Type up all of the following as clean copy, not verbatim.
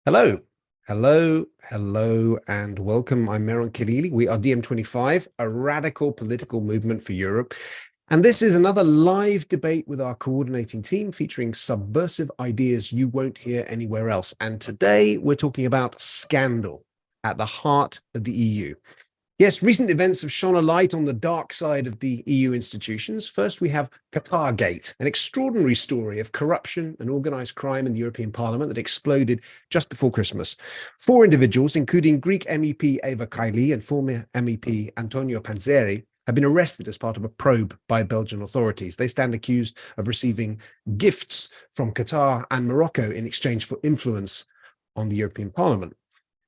Hello, hello, and welcome. I'm Meron Khalili. We are DiEM25, a radical political movement for Europe. And this is another live debate with our coordinating team featuring subversive ideas you won't hear anywhere else. And today we're talking about scandal at the heart of the EU. Yes, recent events have shone a light on the dark side of the EU institutions. First, we have Qatargate, an extraordinary story of corruption and organized crime in the European Parliament that exploded just before Christmas. 4 individuals, including Greek MEP Eva Kaili and former MEP Antonio Panzeri, have been arrested as part of a probe by Belgian authorities. They stand accused of receiving gifts from Qatar and Morocco in exchange for influence on the European Parliament.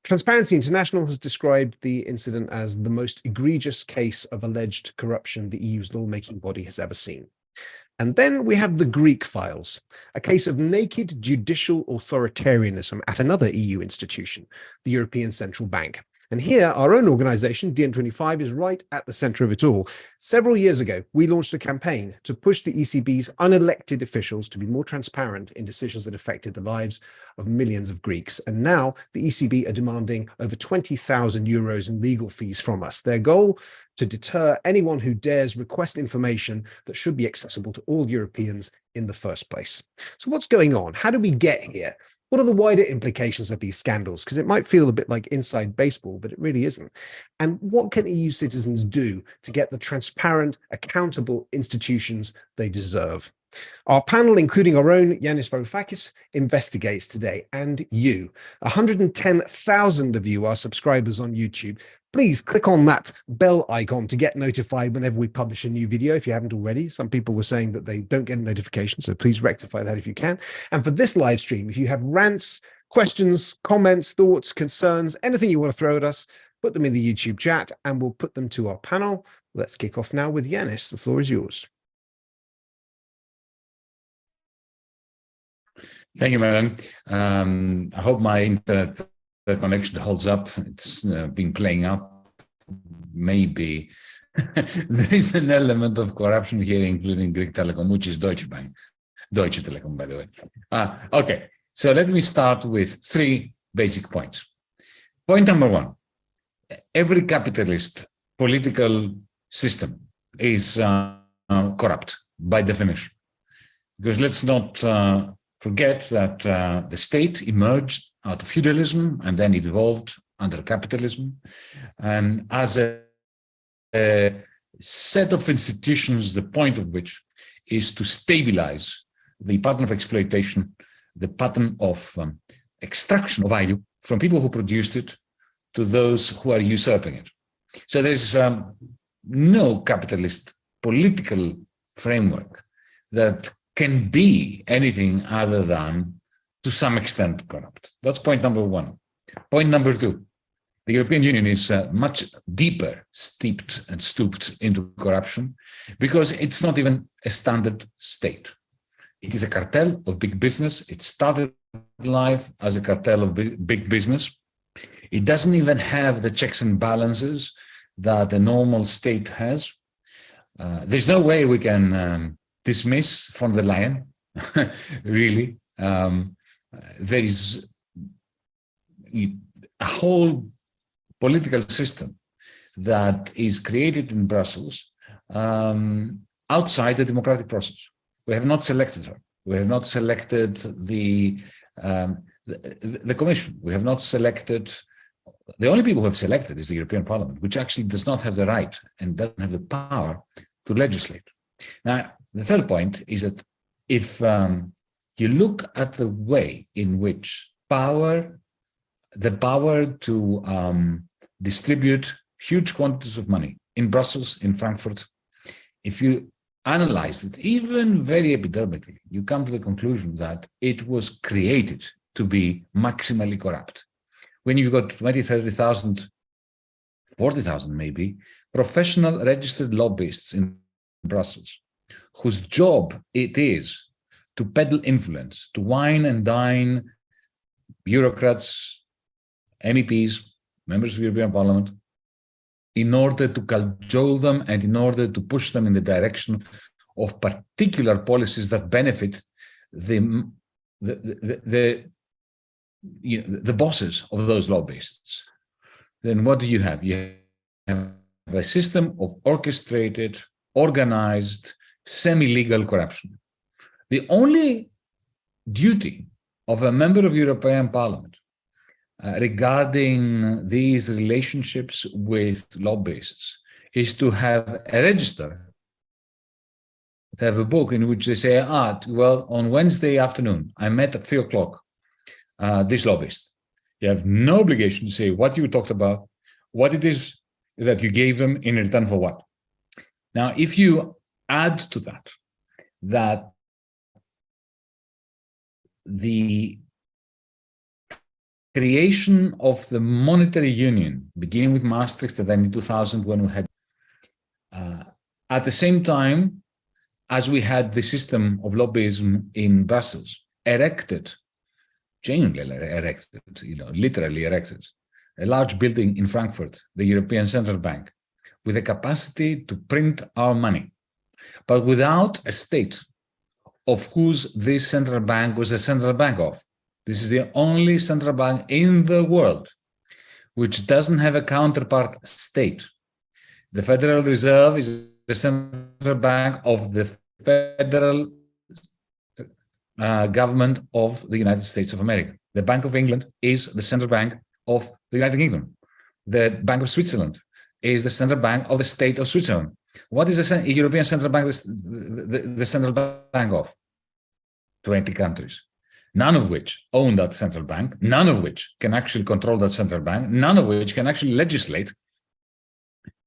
Transparency International has described the incident as the most egregious case of alleged corruption the EU's lawmaking body has ever seen. And then we have the Greek files, a case of naked judicial authoritarianism at another EU institution, the European Central Bank. And here, our own organization, DiEM25, is right at the center of it all. Several years ago, we launched a campaign to push the ECB's unelected officials to be more transparent in decisions that affected the lives of millions of Greeks. And now the ECB are demanding over 20,000 euros in legal fees from us. Their goal, to deter anyone who dares request information that should be accessible to all Europeans in the first place. So what's going on? How did we get here? What are the wider implications of these scandals? Because it might feel a bit like inside baseball, but it really isn't. And what can EU citizens do to get the transparent, accountable institutions they deserve? Our panel, including our own Yanis Varoufakis, investigates today. And you, 110,000 of you are subscribers on YouTube. Please click on that bell icon to get notified whenever we publish a new video, if you haven't already. Some people were saying that they don't get a notification, so please rectify that if you can. And for this live stream, if you have rants, questions, comments, thoughts, concerns, anything you want to throw at us, put them in the YouTube chat and we'll put them to our panel. Let's kick off now with Yanis. The floor is yours. Thank you, Meron. I hope my internet connection holds up. It's been playing up. Maybe there is an element of corruption here, including Greek Telecom, which is Deutsche Bank. Deutsche Telekom, by the way. Okay, so let me start with 3 basic points. Point number 1, every capitalist political system is corrupt by definition. Because let's not forget that the state emerged out of feudalism and then it evolved under capitalism. And as a set of institutions, the point of which is to stabilize the pattern of exploitation, the pattern of extraction of value from people who produced it to those who are usurping it. So there's no capitalist political framework that can be anything other than, to some extent, corrupt. That's point number 1. Point number 2, the European Union is much deeper steeped and stooped into corruption because it's not even a standard state. It is a cartel of big business. It started life as a cartel of big business. It doesn't even have the checks and balances that a normal state has. There's no way we can dismiss von der Leyen, really. There is a whole political system that is created in Brussels outside the democratic process. We have not selected her. We have not selected the Commission. We have not selected. The only people who have selected is the European Parliament, which actually does not have the right and doesn't have the power to legislate. Now, the third point is that if you look at the way in which the power to distribute huge quantities of money in Brussels, in Frankfurt, if you analyze it, even very epidermically, you come to the conclusion that it was created to be maximally corrupt. When you've got 20, 30,000, 40,000 maybe, professional registered lobbyists in Brussels, whose job it is to peddle influence, to wine and dine bureaucrats, MEPs, members of the European Parliament, in order to cajole them and in order to push them in the direction of particular policies that benefit the bosses of those lobbyists, then what do you have? You have a system of orchestrated, organized, semi-legal corruption. The only duty of a member of European Parliament regarding these relationships with lobbyists is to have a register, to have a book in which they say, well, on Wednesday afternoon, I met at 3 o'clock this lobbyist. You have no obligation to say what you talked about, what it is that you gave them in return for what. Now, if you add to that, that the creation of the monetary union, beginning with Maastricht and then in 2000 when we had, at the same time as we had the system of lobbyism in Brussels, genuinely erected, literally erected, a large building in Frankfurt, the European Central Bank, with a capacity to print our money, but without a state of whose this central bank was the central bank of. This is the only central bank in the world which doesn't have a counterpart state. The Federal Reserve is the central bank of the federal government of the United States of America. The Bank of England is the central bank of the United Kingdom. The Bank of Switzerland is the central bank of the state of Switzerland. What is the European Central Bank the central bank of? 20 countries, none of which own that central bank, none of which can actually control that central bank, none of which can actually legislate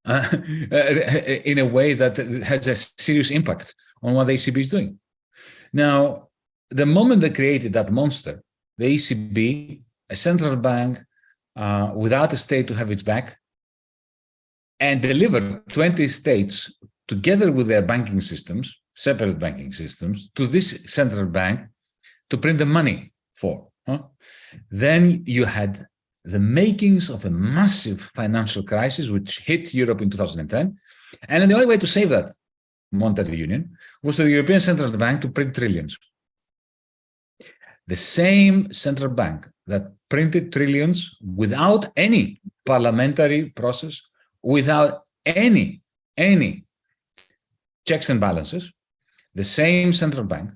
in a way that has a serious impact on what the ECB is doing. Now, the moment they created that monster, the ECB, a central bank without a state to have its back, and delivered 20 states together with their banking systems, separate banking systems, to this central bank to print the money for. Then you had the makings of a massive financial crisis which hit Europe in 2010. And the only way to save that monetary union was for the European Central Bank to print trillions. The same central bank that printed trillions without any parliamentary process, without any checks and balances, the same central bank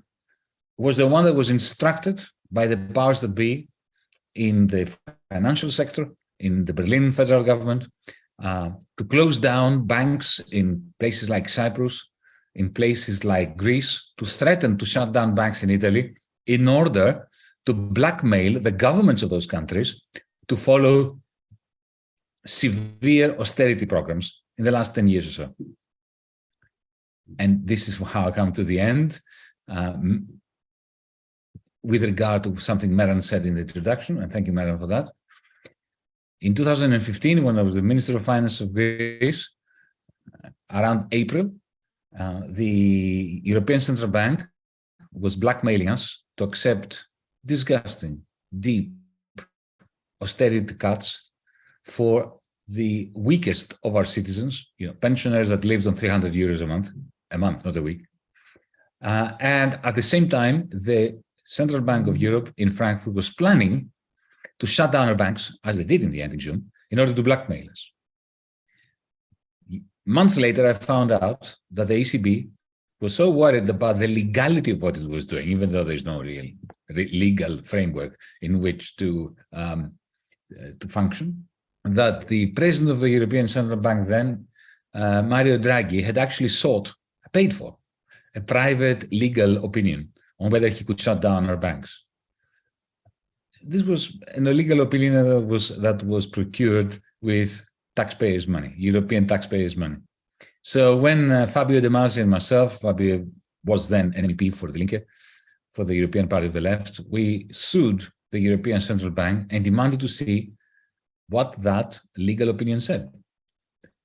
was the one that was instructed by the powers that be in the financial sector, in the Berlin federal government, to close down banks in places like Cyprus, in places like Greece, to threaten to shut down banks in Italy in order to blackmail the governments of those countries to follow severe austerity programs in the last 10 years or so. And this is how I come to the end. With regard to something Meran said in the introduction, and thank you, Meran, for that. In 2015, when I was the Minister of Finance of Greece, around April, the European Central Bank was blackmailing us to accept disgusting, deep austerity cuts for the weakest of our citizens, pensioners that lived on 300 euros a month, not a week. And at the same time, the Central Bank of Europe in Frankfurt was planning to shut down our banks, as they did in the end in June, in order to blackmail us. Months later, I found out that the ECB was so worried about the legality of what it was doing, even though there's no real legal framework in which to function, that the president of the European Central Bank then, Mario Draghi, had actually paid for a private legal opinion on whether he could shut down our banks. This was an illegal opinion that was procured with taxpayers' money, European taxpayers' money. So when Fabio De Masi and myself, Fabio was then an MEP for the Linke, for the European Party of the Left, we sued the European Central Bank and demanded to see what that legal opinion said.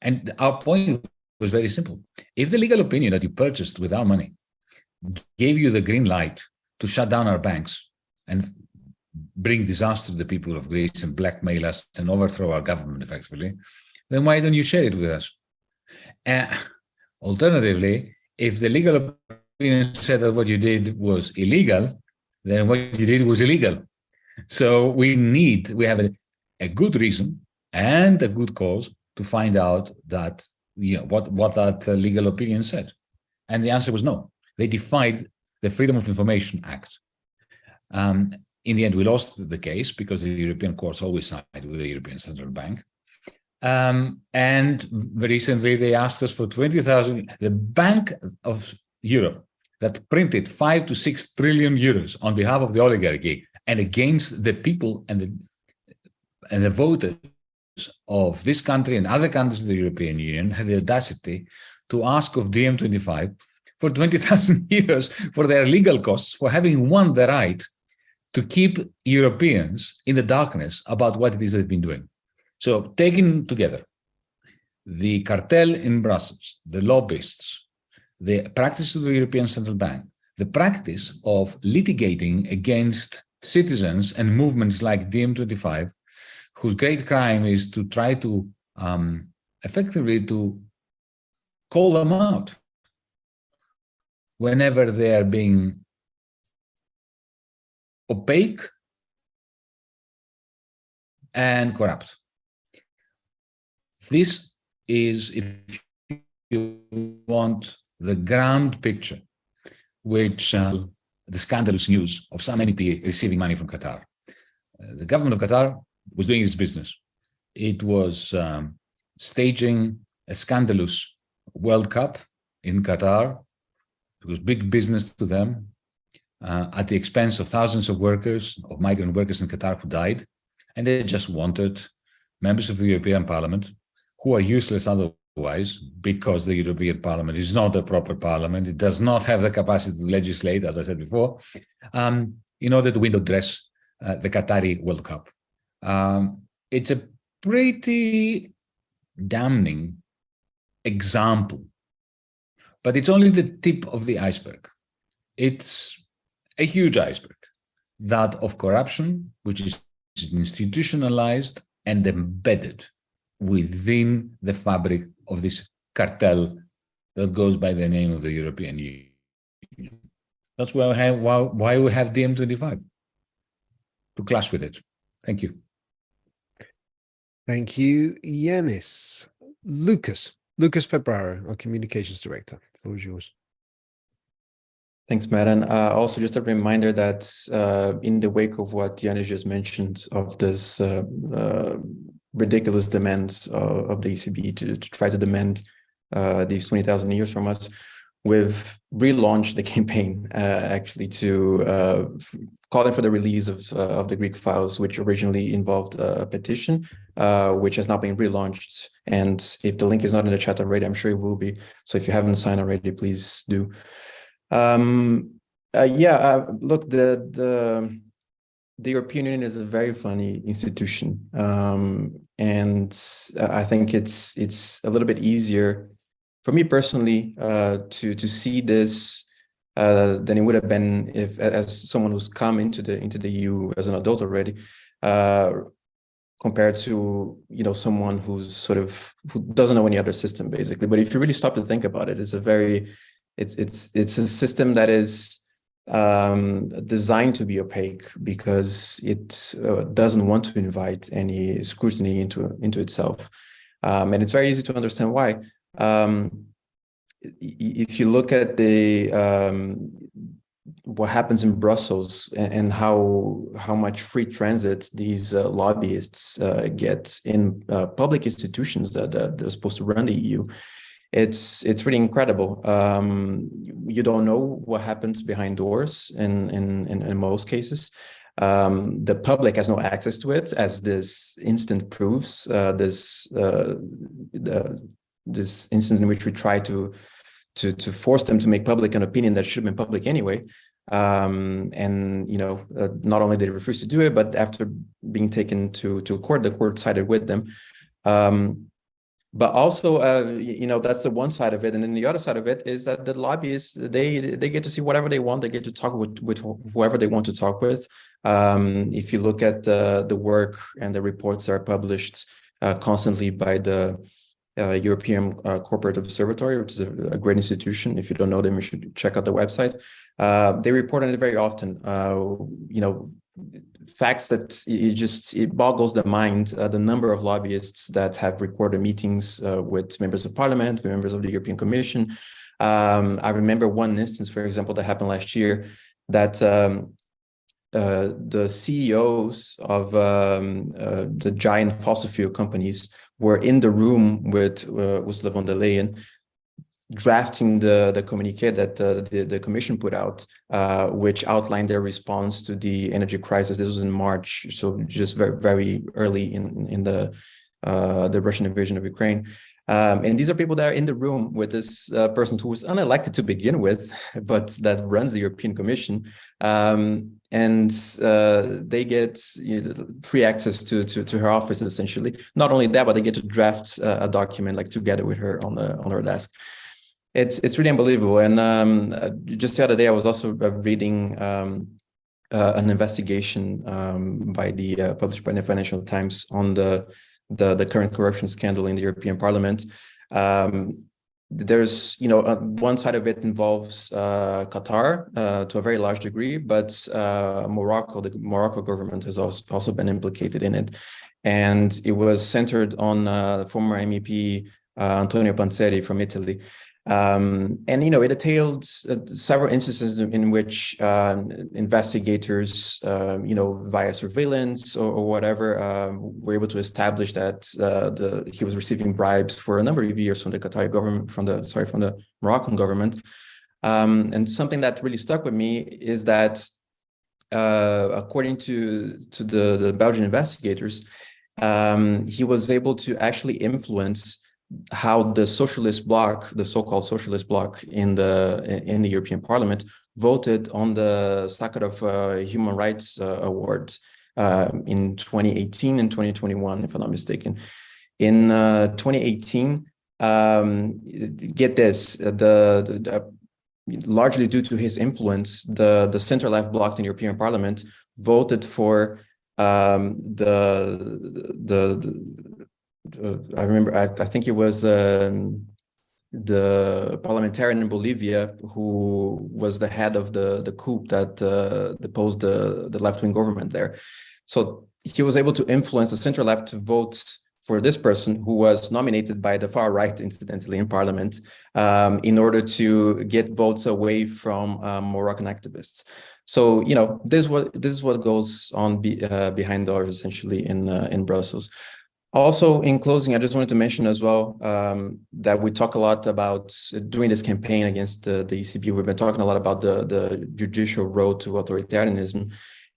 And our point was very simple. If the legal opinion that you purchased with our money gave you the green light to shut down our banks and bring disaster to the people of Greece and blackmail us and overthrow our government effectively, then why don't you share it with us? Alternatively, if the legal opinion said that what you did was illegal, then what you did was illegal. So we have a good reason and a good cause to find out that what that legal opinion said. And the answer was no. They defied the Freedom of Information Act. In the end, we lost the case because the European courts always side with the European Central Bank. And recently they asked us for 20,000, the Bank of Europe that printed 5 to 6 trillion euros on behalf of the oligarchy and against the people and the voters of this country and other countries of the European Union, had the audacity to ask of DiEM25 for 20,000 euros for their legal costs for having won the right to keep Europeans in the darkness about what it is they've been doing. So taken together, the cartel in Brussels, the lobbyists, the practice of the European Central Bank, the practice of litigating against citizens and movements like DiEM25, whose great crime is to try to effectively to call them out whenever they are being opaque and corrupt. This is, if you want, the grand picture, which the scandalous news of some MEP receiving money from Qatar. The government of Qatar was doing its business. It was staging a scandalous World Cup in Qatar. It was big business to them, at the expense of thousands of workers, of migrant workers in Qatar who died. And they just wanted members of the European Parliament, who are useless otherwise, because the European Parliament is not a proper parliament. It does not have the capacity to legislate, as I said before, in order to window dress the Qatari World Cup. It's a pretty damning example, but it's only the tip of the iceberg. It's a huge iceberg, that of corruption, which is institutionalized and embedded within the fabric of this cartel that goes by the name of the European Union. That's why we have DiEM25, to clash with it. Thank you. Thank you, Yanis. Lucas Febraro, our communications director. The floor is yours. Thanks, Matt. And also just a reminder that in the wake of what Yanis just mentioned, of this ridiculous demands of the ECB to try to demand these 20,000 euros from us, we've relaunched the campaign actually to calling for the release of the Greek files, which originally involved a petition, which has now been relaunched. And if the link is not in the chat already, I'm sure it will be. So if you haven't signed already, please do. Look, the European Union is a very funny institution, and I think it's a little bit easier for me personally to see this than it would have been if, as someone who's come into the EU as an adult already, compared to someone who doesn't know any other system basically. But if you really stop to think about it, it's a system that is designed to be opaque because it doesn't want to invite any scrutiny into itself, and it's very easy to understand why. If you look at what happens in Brussels and how much free transit these lobbyists get in public institutions that they're supposed to run the EU, it's really incredible. You don't know what happens behind doors in most cases. The public has no access to it, as this instant proves. This instant in which we try to force them to make public an opinion that should have been public anyway. And not only did they refuse to do it, but after being taken to court, the court sided with them. But also, that's the one side of it, and then the other side of it is that the lobbyists they get to see whatever they want. They get to talk with whoever they want to talk with. If you look at the work and the reports that are published constantly by the European Corporate Observatory, which is a great institution. If you don't know them, you should check out the website. They report on it very often. Facts that it boggles the mind, the number of lobbyists that have recorded meetings with members of parliament, with members of the European Commission. I remember one instance, for example, that happened last year, that the CEOs of the giant fossil fuel companies were in the room with Ursula von der Leyen, drafting the communique that the Commission put out, which outlined their response to the energy crisis. This was in March, so just very, very early in the Russian invasion of Ukraine. And these are people that are in the room with this person who was unelected to begin with, but that runs the European Commission. And they get free access to her office, essentially. Not only that, but they get to draft a document like together with her on her desk. It's really unbelievable. And just the other day, I was also reading an investigation published by the Financial Times on the current corruption scandal in the European Parliament. There's, one side of it involves Qatar to a very large degree, but Morocco, the Morocco government has also been implicated in it. And it was centered on former MEP Antonio Panzeri from Italy. And, it detailed several instances in which investigators, via surveillance or whatever, were able to establish that he was receiving bribes for a number of years from the Qatari government, from the Moroccan government. And something that really stuck with me is that, according to the Belgian investigators, he was able to actually influence how the socialist bloc, the so-called socialist bloc in the European Parliament, voted on the Sakharov Human Rights Award in 2018 and 2021, if I'm not mistaken. In 2018, get this, largely due to his influence, the center-left bloc in the European Parliament voted for I remember, I think it was the parliamentarian in Bolivia who was the head of the coup that deposed the left-wing government there. So he was able to influence the center-left to vote for this person who was nominated by the far right, incidentally, in parliament, in order to get votes away from Moroccan activists. So, this is what goes on behind doors, essentially, in Brussels. Also, in closing, I just wanted to mention as well that we talk a lot about, during this campaign against the ECB, we've been talking a lot about the judicial road to authoritarianism.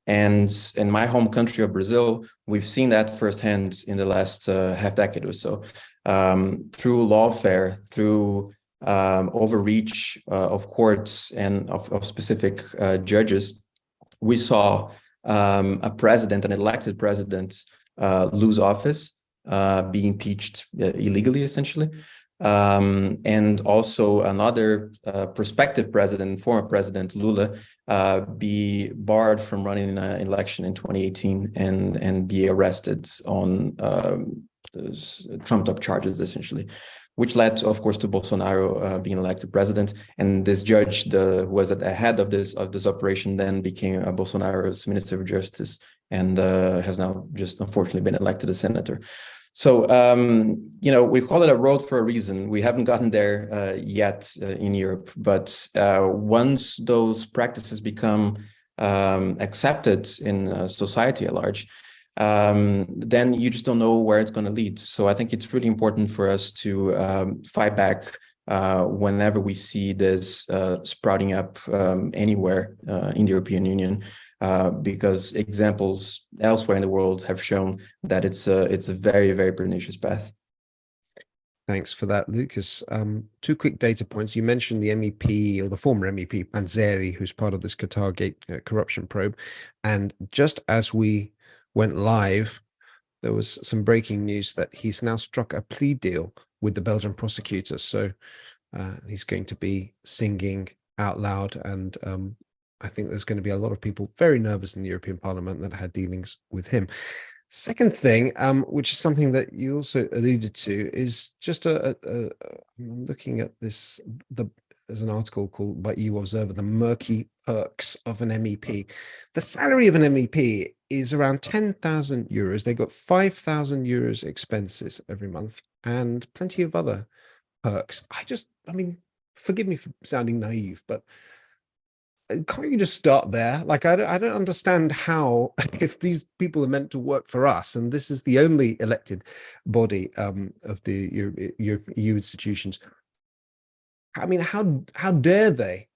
And in my home country of Brazil, we've seen that firsthand in the last half decade or so, through lawfare, through overreach of courts and of specific judges. We saw an elected president, lose office, be impeached illegally, essentially. And also another prospective president, former President Lula, be barred from running an election in 2018 and be arrested on trumped-up charges, essentially, which led, of course, to Bolsonaro being elected president. And this judge, who was at the head of this operation, then became Bolsonaro's Minister of Justice, and has now just unfortunately been elected a senator. So, we call it a road for a reason. We haven't gotten there yet in Europe, but once those practices become accepted in society at large, then you just don't know where it's going to lead. So I think it's really important for us to fight back whenever we see this sprouting up anywhere in the European Union. Because examples elsewhere in the world have shown that it's a very, very pernicious path. Thanks for that, Lucas. Two quick data points. You mentioned the MEP, or the former MEP, Panzeri, who's part of this Qatargate corruption probe. And just as we went live, there was some breaking news that he's now struck a plea deal with the Belgian prosecutors. So he's going to be singing out loud, and I think there's going to be a lot of people very nervous in the European Parliament that had dealings with him. Second thing, which is something that you also alluded to, is just I'm looking at this. There's an article called by EU Observer, "The Murky Perks of an MEP." The salary of an MEP is around €10,000. They got €5,000 expenses every month and plenty of other perks. I mean, forgive me for sounding naive, but can't you just start there? Like, I don't understand how, if these people are meant to work for us, and this is the only elected body of the EU institutions, I mean, how dare they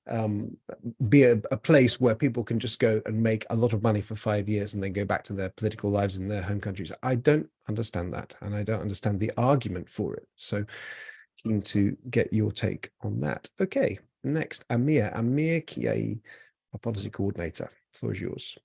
be a place where people can just go and make a lot of money for 5 years and then go back to their political lives in their home countries? I don't understand that, and I don't understand the argument for it. So keen to get your take on that. Okay, next, Amir Kiai, our policy coordinator. The floor is yours.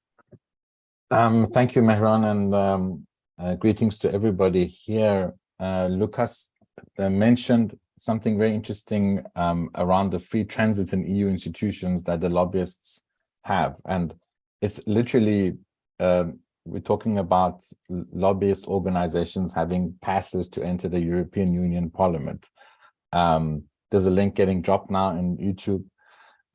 Thank you, Mehran, and greetings to everybody here. Lucas mentioned something very interesting around the free transit in EU institutions that the lobbyists have. And it's literally, we're talking about lobbyist organizations having passes to enter the European Union Parliament. There's a link getting dropped now in YouTube.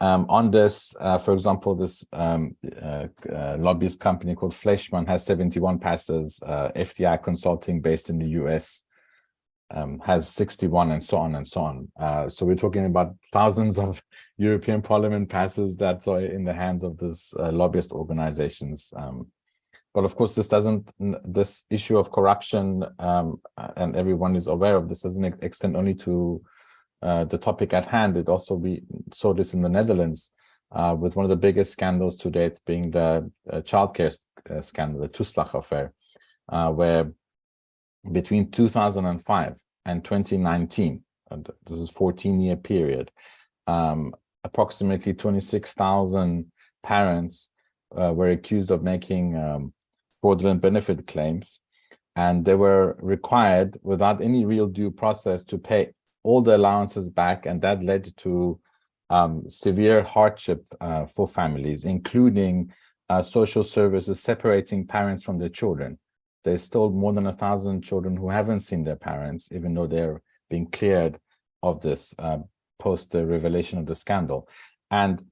On this, for example, this lobbyist company called Fleischmann has 71 passes. FTI Consulting, based in the US, has 61, and so on and so on. So we're talking about thousands of European Parliament passes that are in the hands of these lobbyist organizations. But of course, this issue of corruption, and everyone is aware of this, doesn't extend only to the topic at hand. It also, we saw this in the Netherlands with one of the biggest scandals to date being the childcare scandal, the Toeslag affair, where between 2005 and 2019, and this is a 14-year period, approximately 26,000 parents were accused of making fraudulent benefit claims, and they were required, without any real due process, to pay all the allowances back, and that led to severe hardship for families, including social services separating parents from their children. There's still more than 1,000 children who haven't seen their parents, even though they're being cleared of this post the revelation of the scandal. And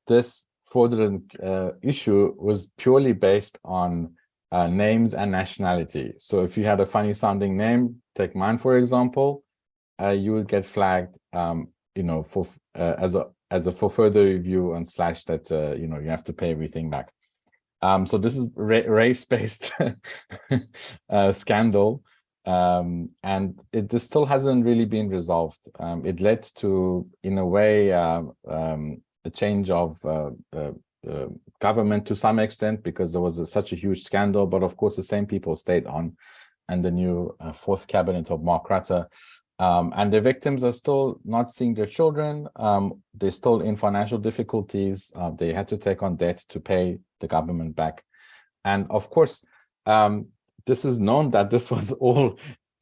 this fraudulent issue was purely based on names and nationality. So if you had a funny sounding name, take mine for example, you would get flagged, for for further review and slash that you have to pay everything back. So this is race-based scandal, and this still hasn't really been resolved. It led to, in a way, a change of government to some extent, because there was such a huge scandal. But of course, the same people stayed on, and the new fourth cabinet of Mark Rutte. And the victims are still not seeing their children. They're still in financial difficulties. They had to take on debt to pay the government back. And of course, this is known that this was all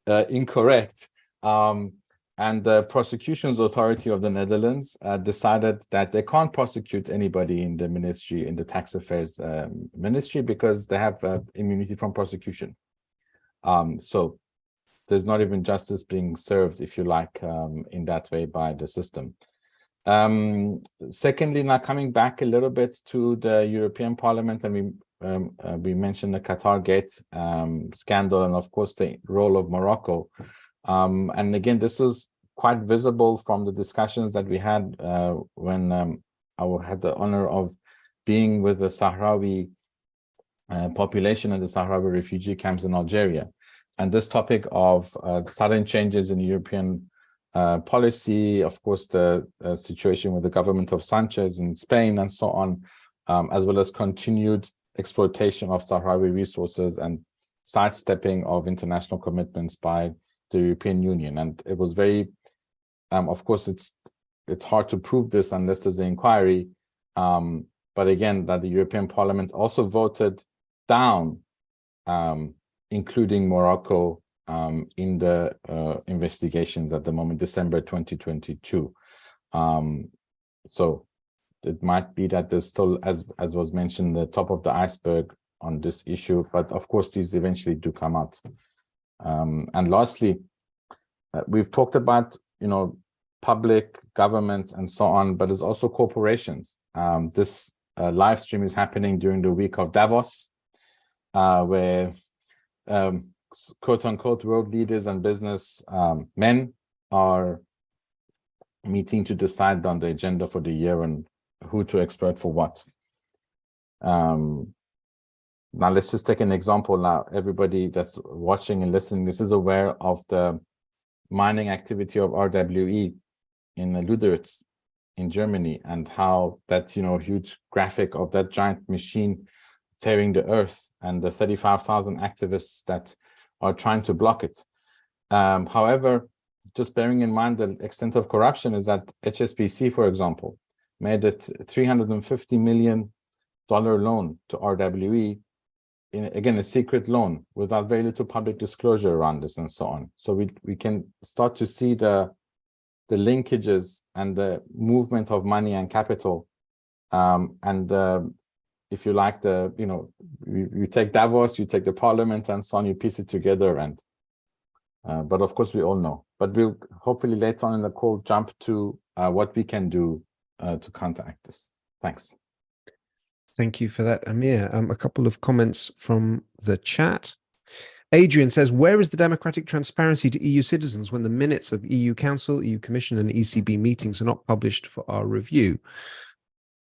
incorrect. And the prosecutions authority of the Netherlands decided that they can't prosecute anybody in the ministry, in the tax affairs ministry, because they have immunity from prosecution. So there's not even justice being served, if you like, in that way by the system. Secondly, now coming back a little bit to the European Parliament, and we mentioned the Qatargate scandal, and of course the role of Morocco. And again, this was quite visible from the discussions that we had when I had the honor of being with the Sahrawi population and the Sahrawi refugee camps in Algeria. And this topic of sudden changes in European policy, of course, the situation with the government of Sanchez in Spain and so on, as well as continued exploitation of Sahrawi resources and sidestepping of international commitments by the European Union. And it was very, of course, it's hard to prove this unless there's an inquiry. But again, that the European Parliament also voted down including Morocco in the investigations at the moment, December 2022. So it might be that there's still, as was mentioned, the top of the iceberg on this issue, but of course these eventually do come out. And lastly, we've talked about, public governments and so on, but there's also corporations. This live stream is happening during the week of Davos, where quote unquote world leaders and business men are meeting to decide on the agenda for the year and who to exploit for what. Now let's just take an example. Now everybody that's watching and listening, this is aware of the mining activity of RWE in Lüderitz in Germany, and how that huge graphic of that giant machine tearing the earth and the 35,000 activists that are trying to block it. However, just bearing in mind the extent of corruption is that HSBC, for example, made a $350 million loan to RWE, again, a secret loan without very little public disclosure around this and so on. So we can start to see the linkages and the movement of money and capital. If you like, you take Davos, you take the parliament and so on, you piece it together. And but of course we all know. But we'll hopefully later on in the call jump to what we can do to counteract this. Thanks. Thank you for that, Amir. A couple of comments from the chat. Adrian says, where is the democratic transparency to EU citizens when the minutes of EU Council, EU Commission and ECB meetings are not published for our review?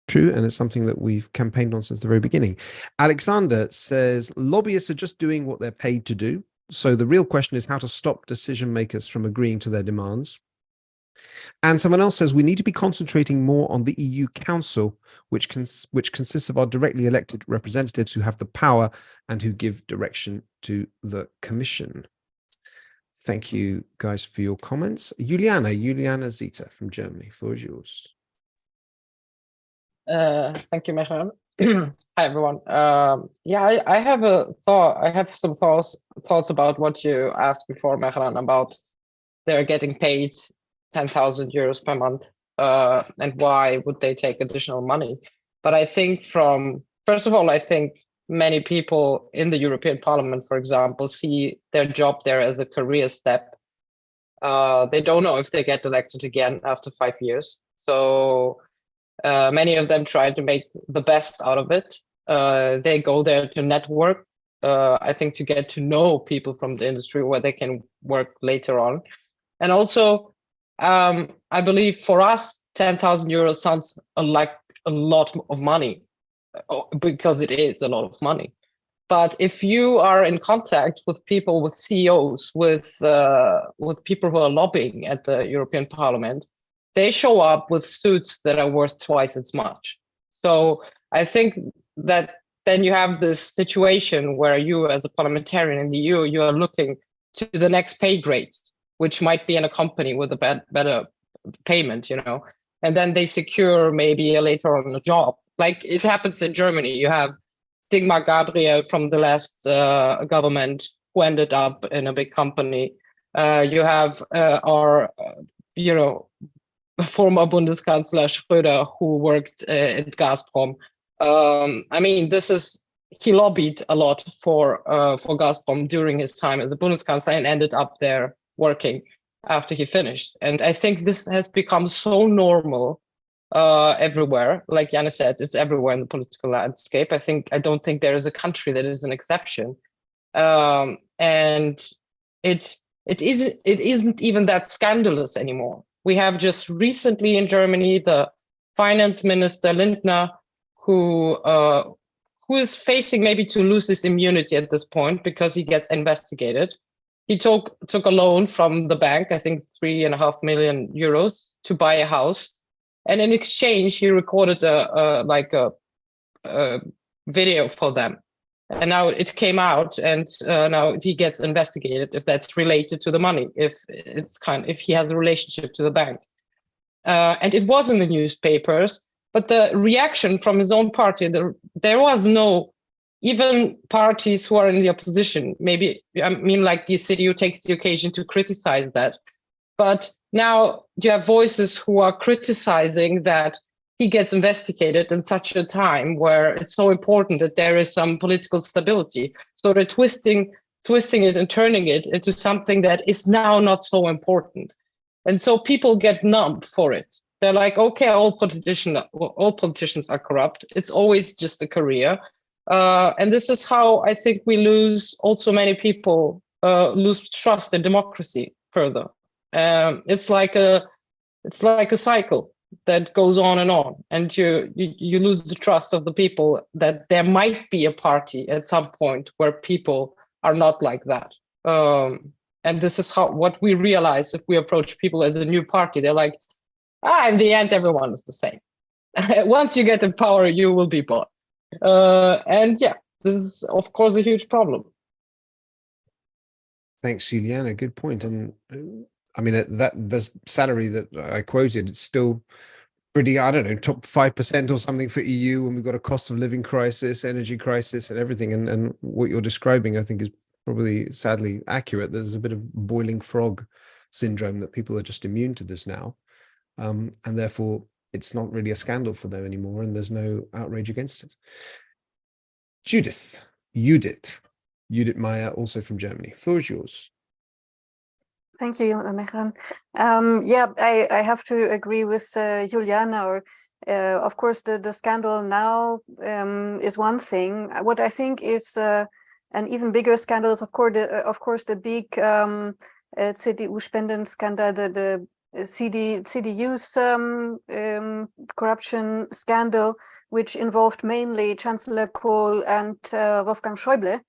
True, and it's something that we've campaigned on since the very beginning. Alexander says, lobbyists are just doing what they're paid to do. So the real question is how to stop decision makers from agreeing to their demands. And someone else says we need to be concentrating more on the EU Council, which consists of our directly elected representatives who have the power and who give direction to the Commission. Thank you, guys, for your comments. Juliana Zita from Germany, floor is yours. Thank you, Mehran. Hi, everyone. Yeah, I have a thought. I have some thoughts about what you asked before, Mehran, about they're getting paid 10,000 euros per month, and why would they take additional money? But I think first of all, I think many people in the European Parliament, for example, see their job there as a career step. They don't know if they get elected again after 5 years. So many of them try to make the best out of it. They go there to network, I think to get to know people from the industry where they can work later on. And also, I believe for us, 10,000 euros sounds like a lot of money, because it is a lot of money. But if you are in contact with people, with CEOs, with people who are lobbying at the European Parliament, they show up with suits that are worth twice as much. So I think that then you have this situation where you, as a parliamentarian in the EU, you are looking to the next pay grade, which might be in a company with a better payment, and then they secure maybe later on a job. Like it happens in Germany. You have Sigmar Gabriel from the last government who ended up in a big company. You have our, former Bundeskanzler Schröder who worked at Gazprom. I mean, he lobbied a lot for Gazprom during his time as a Bundeskanzler and ended up there working after he finished. And I think this has become so normal everywhere. Like Jana said, it's everywhere in the political landscape. I don't think there is a country that is an exception. And it isn't even that scandalous anymore. We have just recently in Germany the finance minister Lindner, who is facing maybe to lose his immunity at this point because he gets investigated. He took a loan from the bank, I think 3.5 million euros, to buy a house, and in exchange he recorded a video for them. And now it came out, and now he gets investigated if that's related to the money, if he has a relationship to the bank. And it was in the newspapers, but the reaction from his own party, there was no, even parties who are in the opposition, maybe, I mean, like the CDU takes the occasion to criticize that. But now you have voices who are criticizing that he gets investigated in such a time where it's so important that there is some political stability. So they're twisting it and turning it into something that is now not so important. And so people get numb for it. They're like, okay, all politicians are corrupt. It's always just a career. And this is how I think we lose, also many people lose trust in democracy further. It's like a cycle that goes on, and you lose the trust of the people that there might be a party at some point where people are not like that. And this is what we realize if we approach people as a new party. They're like, in the end, everyone is the same. Once you get in power, you will be bought. And yeah, this is of course a huge problem. Thanks, Juliana. Good point. And I mean, the salary that I quoted, it's still pretty, I don't know, top 5% or something for EU, and we've got a cost of living crisis, energy crisis, and everything. And what you're describing, I think, is probably sadly accurate. There's a bit of boiling frog syndrome, that people are just immune to this now. And therefore, it's not really a scandal for them anymore, and there's no outrage against it. Judith Meyer, also from Germany. Floor is yours. Thank you, Mehran. Yeah, I have to agree with Juliana. Of course, the scandal now is one thing. What I think is an even bigger scandal is, of course, the big CDU-Spenden-Skandal, the CDU's corruption scandal, which involved mainly Chancellor Kohl and Wolfgang Schäuble.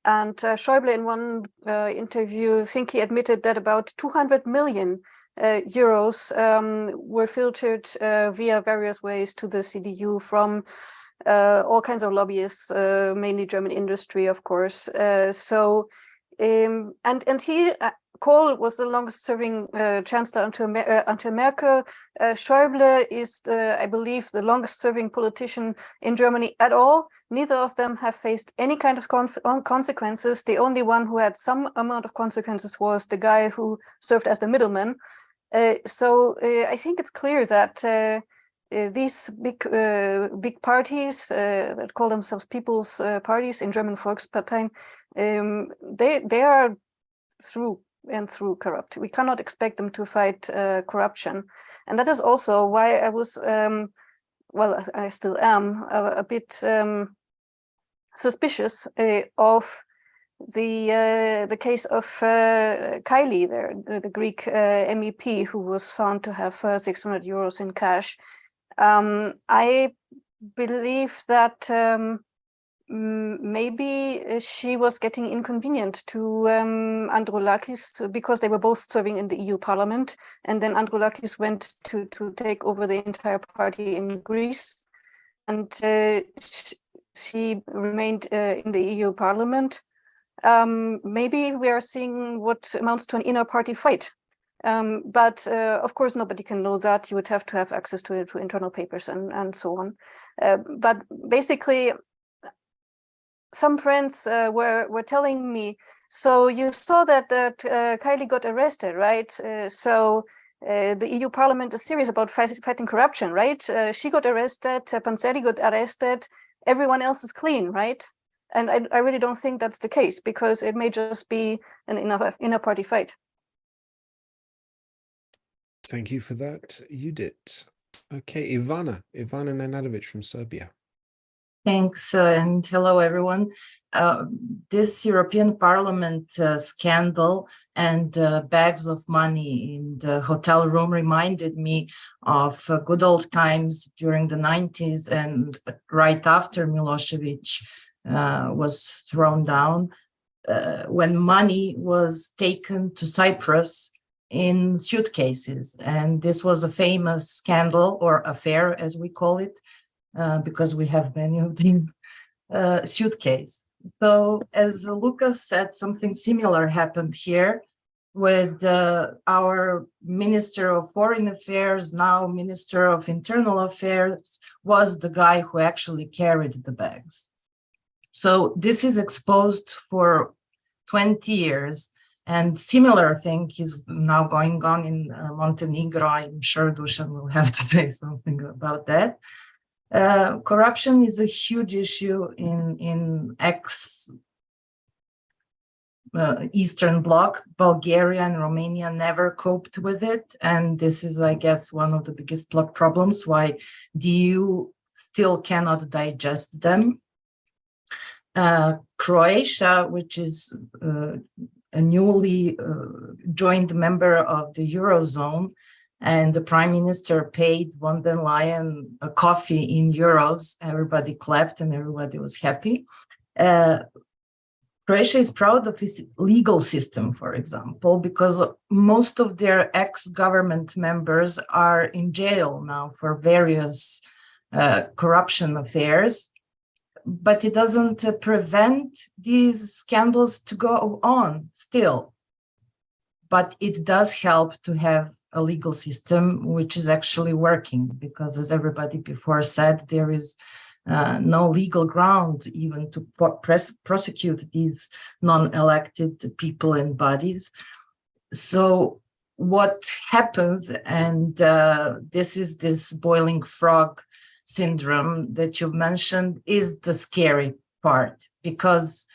And Schäuble, in one interview, I think he admitted that about 200 million euros were filtered via various ways to the CDU from all kinds of lobbyists, mainly German industry, of course. Kohl was the longest-serving chancellor until Merkel. Schäuble is, I believe, the longest-serving politician in Germany at all. Neither of them have faced any kind of consequences. The only one who had some amount of consequences was the guy who served as the middleman. So I think it's clear that these big parties that call themselves people's parties in German Volksparteien, they are through and through corrupt. We cannot expect them to fight corruption. And that is also why I was, well, I still am, a bit suspicious of the case of Kaili, the Greek MEP who was found to have 600 euros in cash. I believe that maybe she was getting inconvenient to Androulakis, because they were both serving in the EU Parliament, and then Androulakis went to take over the entire party in Greece, and she remained in the EU Parliament. Maybe we are seeing what amounts to an inner party fight. But of course, nobody can know that. You would have to have access to internal papers and so on. But basically, some friends were telling me, so you saw that Kaili got arrested, right? So the EU Parliament is serious about fighting corruption, right? She got arrested, Panzeri got arrested, everyone else is clean, right? And I really don't think that's the case, because it may just be an inner party fight. Thank you for that, Judith. Okay, Ivana Nenadovic from Serbia. Thanks, and hello, everyone. This European Parliament scandal and bags of money in the hotel room reminded me of good old times during the 90s and right after Milosevic was thrown down, when money was taken to Cyprus in suitcases. And this was a famous scandal, or affair, as we call it, because we have many of them, suitcase. So as Lucas said, something similar happened here with our Minister of Foreign Affairs, now Minister of Internal Affairs, was the guy who actually carried the bags. So this is exposed for 20 years. And similar thing is now going on in Montenegro. I'm sure Dusan will have to say something about that. Corruption is a huge issue in Eastern Bloc. Bulgaria and Romania never coped with it. And this is, I guess, one of the biggest problems why the EU still cannot digest them. Croatia, which is a newly joined member of the Eurozone, and the Prime Minister paid von der Leyen a coffee in euros. Everybody clapped and everybody was happy. Croatia is proud of its legal system, for example, because most of their ex-government members are in jail now for various corruption affairs. But it doesn't prevent these scandals to go on still. But it does help to have a legal system which is actually working, because as everybody before said, there is no legal ground even to prosecute these non-elected people and bodies. So what happens, and this is this boiling frog syndrome that you've mentioned, is the scary part, because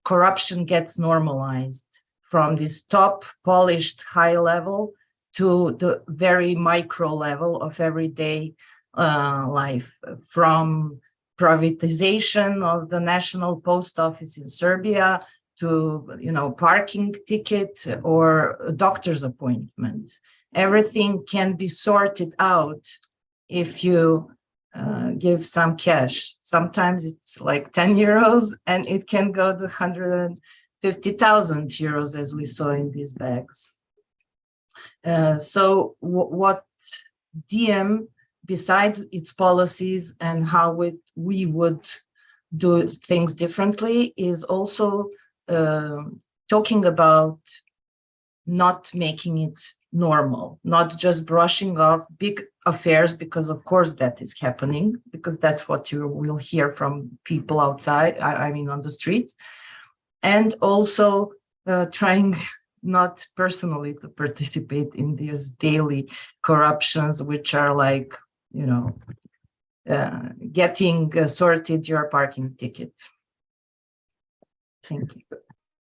corruption gets normalized from this top polished high level to the very micro level of everyday life, from privatization of the national post office in Serbia to, parking ticket or a doctor's appointment. Everything can be sorted out if you give some cash. Sometimes it's like 10 euros and it can go to 150,000 euros, as we saw in these bags. So what DiEM, besides its policies and how we would do things differently, is also talking about not making it normal, not just brushing off big affairs, because of course that is happening, because that's what you will hear from people outside, I mean on the streets, and also trying not personally to participate in these daily corruptions, which are like, getting sorted your parking ticket. Thank you.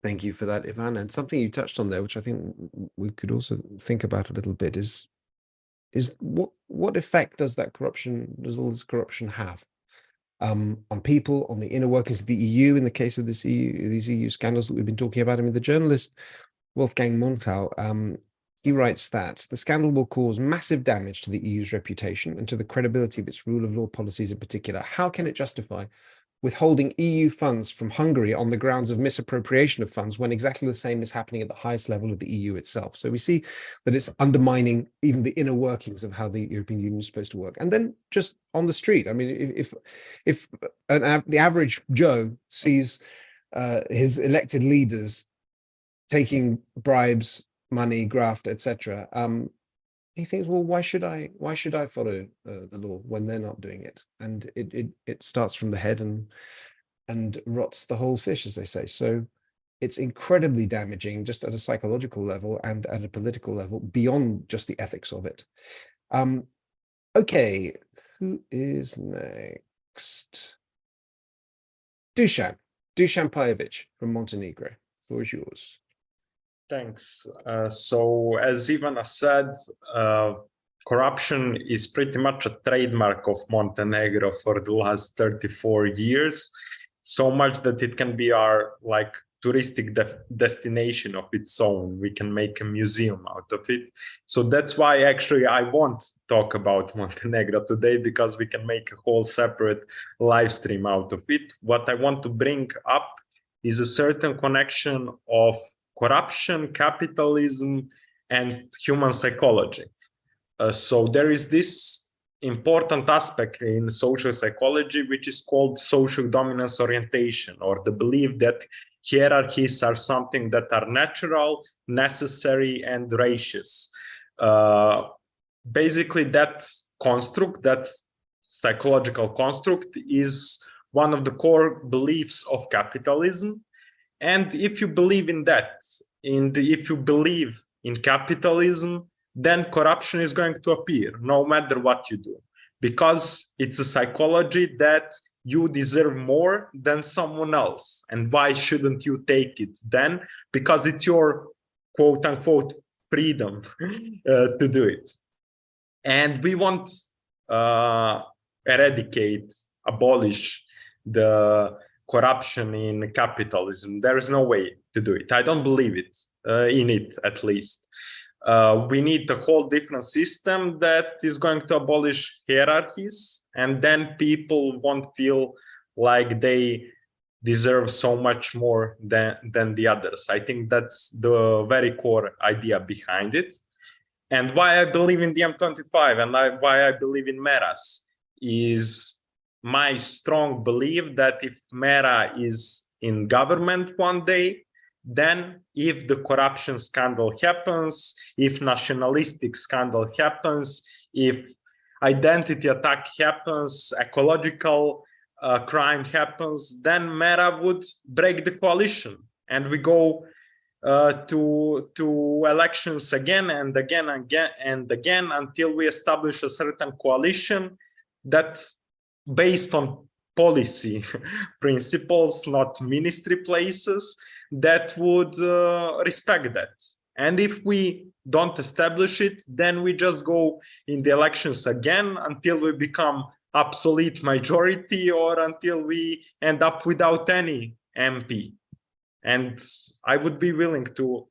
Thank you for that, Ivan. And something you touched on there, which I think we could also think about a little bit, is what effect does all this corruption have on people, on the inner workings of the EU, in the case of these EU scandals that we've been talking about? I mean, the journalist Wolfgang Monchau, he writes that the scandal will cause massive damage to the EU's reputation and to the credibility of its rule of law policies in particular. How can it justify withholding EU funds from Hungary on the grounds of misappropriation of funds when exactly the same is happening at the highest level of the EU itself? So we see that it's undermining even the inner workings of how the European Union is supposed to work. And then just on the street, I mean, if the average Joe sees his elected leaders taking bribes, money, graft, etc., he thinks, well, why should I follow the law when they're not doing it? And it starts from the head and rots the whole fish, as they say. So it's incredibly damaging, just at a psychological level and at a political level, beyond just the ethics of it. Okay, who is next? Dusan Pajovic from Montenegro. The floor is yours. Thanks. So as Ivana said, corruption is pretty much a trademark of Montenegro for the last 34 years, so much that it can be our touristic destination of its own. We can make a museum out of it. So that's why actually I won't talk about Montenegro today, because we can make a whole separate live stream out of it. What I want to bring up is a certain connection of corruption, capitalism, and human psychology. So there is this important aspect in social psychology, which is called social dominance orientation, or the belief that hierarchies are something that are natural, necessary, and righteous. Basically, that construct, that psychological construct, is one of the core beliefs of capitalism. And if you believe in that, if you believe in capitalism, then corruption is going to appear no matter what you do, because it's a psychology that you deserve more than someone else. And why shouldn't you take it then? Because it's your quote unquote freedom to do it. And we want eradicate, abolish the corruption in capitalism. There is no way to do it. I don't believe it, in it at least. We need a whole different system that is going to abolish hierarchies, and then people won't feel like they deserve so much more than the others. I think that's the very core idea behind it. And why I believe in DiEM25 and why I believe in Meras is my strong belief that if Mera is in government one day, then if the corruption scandal happens, if nationalistic scandal happens, if identity attack happens, ecological crime happens, then Mera would break the coalition, and we go to elections again and again and again until we establish a certain coalition that based on policy principles, not ministry places, that would respect that. And if we don't establish it, then we just go in the elections again until we become absolute majority or until we end up without any MP. And I would be willing to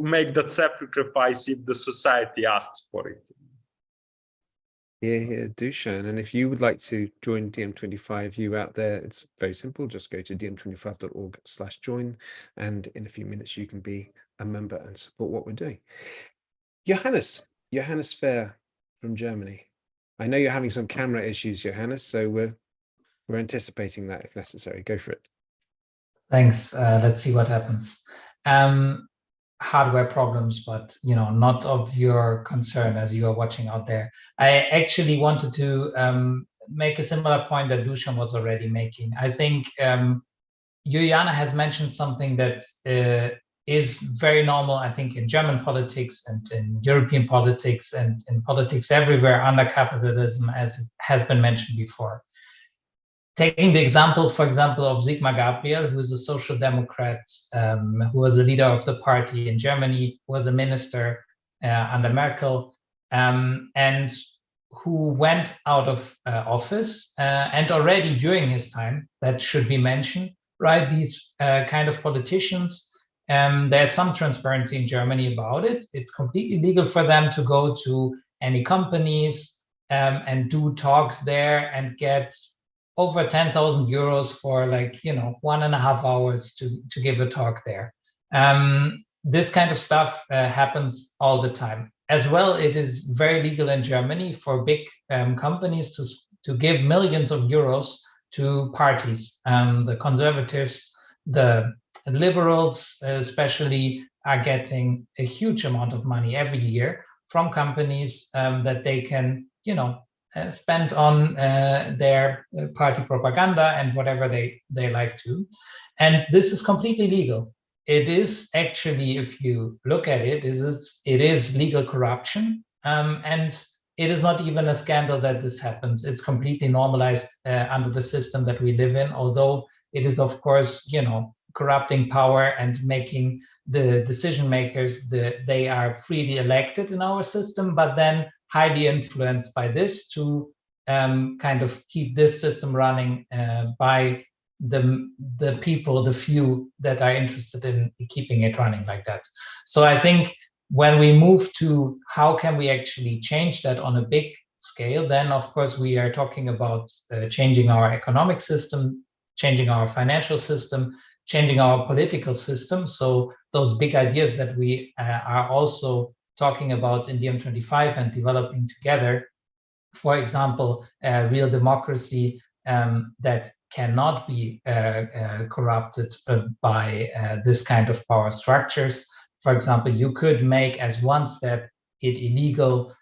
make that sacrifice if the society asks for it. Yeah, Dusan. And if you would like to join DiEM25, you out there, it's very simple. Just go to diem25.org/join. And in a few minutes, you can be a member and support what we're doing. Johannes Fair from Germany. I know you're having some camera issues, Johannes, so we're anticipating that if necessary. Go for it. Thanks. Let's see what happens. Hardware problems, but not of your concern as you are watching out there. I actually wanted to make a similar point that Dusan was already making. I think Juliana has mentioned something that is very normal, I think, in German politics and in European politics and in politics everywhere under capitalism, as has been mentioned before. Taking the example, for example, of Sigmar Gabriel, who is a social democrat, who was the leader of the party in Germany, was a minister under Merkel, and who went out of office. And already during his time, that should be mentioned, right? These kind of politicians, there's some transparency in Germany about it. It's completely legal for them to go to any companies and do talks there and get over 10,000 euros for 1.5 hours to give a talk there. This kind of stuff happens all the time. As well, it is very legal in Germany for big companies to give millions of euros to parties. The conservatives, the liberals especially, are getting a huge amount of money every year from companies that they can, spent on their party propaganda and whatever they like to. And this is completely legal. It is actually, if you look at it, it is legal corruption. And it is not even a scandal that this happens. It's completely normalized under the system that we live in, although it is, of course, corrupting power and making the decision makers, they are freely elected in our system, but then highly influenced by this to kind of keep this system running by the people, the few that are interested in keeping it running like that. So I think when we move to how can we actually change that on a big scale, then of course we are talking about changing our economic system, changing our financial system, changing our political system. So those big ideas that we are also talking about in DiEM25 and developing together, for example, real democracy that cannot be corrupted by this kind of power structures. For example, you could make as one step it illegal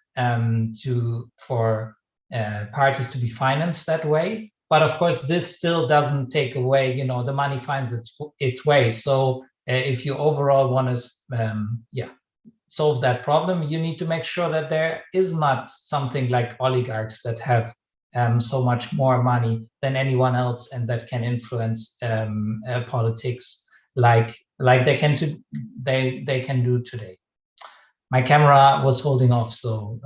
for parties to be financed that way. But of course, this still doesn't take away, the money finds its way. So if you overall want to solve that problem, you need to make sure that there is not something like oligarchs that have so much more money than anyone else and that can influence politics like they can do today. My camera was holding off, so